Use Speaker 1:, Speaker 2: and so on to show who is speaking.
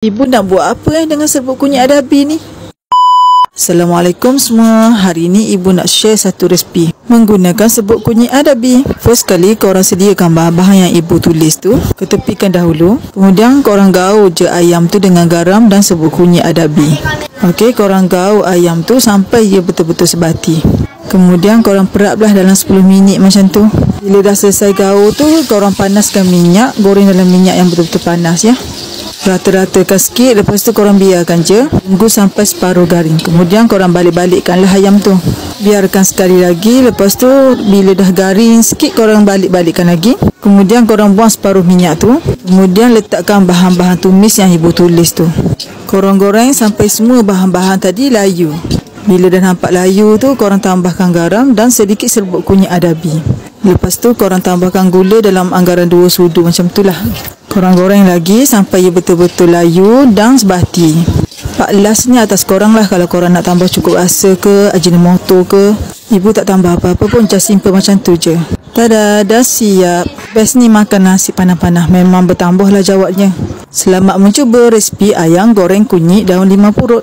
Speaker 1: Ibu nak buat apa dengan serbuk kunyit adabi ni? Assalamualaikum semua. Hari ni ibu nak share satu resipi menggunakan serbuk kunyit adabi. First kali korang sediakan bahan-bahan yang ibu tulis tu, ketepikan dahulu. Kemudian korang gaul je ayam tu dengan garam dan serbuk kunyit adabi. Okey, korang gaul ayam tu sampai ia betul-betul sebati. Kemudian korang peraplah dalam 10 minit macam tu. Bila dah selesai gaul tu, korang panaskan minyak, goreng dalam minyak yang betul-betul panas ya. Rata-ratakan sikit, lepas tu korang biarkan je tunggu sampai separuh garing. Kemudian korang balik-balikkanlah ayam tu. Biarkan sekali lagi, lepas tu bila dah garing sikit korang balik-balikkan lagi. Kemudian korang buang separuh minyak tu. Kemudian letakkan bahan-bahan tumis yang ibu tulis tu. Korang goreng sampai semua bahan-bahan tadi layu. Bila dah nampak layu tu, korang tambahkan garam dan sedikit serbuk kunyit adabi. Lepas tu korang tambahkan gula dalam anggaran 2 sudu macam tu lah. Korang goreng lagi sampai ia betul-betul layu dan sebati. Pak lastnya atas korang lah, kalau korang nak tambah cukup rasa ke, ajinomoto ke. Ibu tak tambah apa-apa pun, just simple macam tu je. Tada, dah siap. Best ni makan nasi panah-panah, memang bertambah lah jawabnya. Selamat mencuba resipi ayam goreng kunyit daun 5 purut.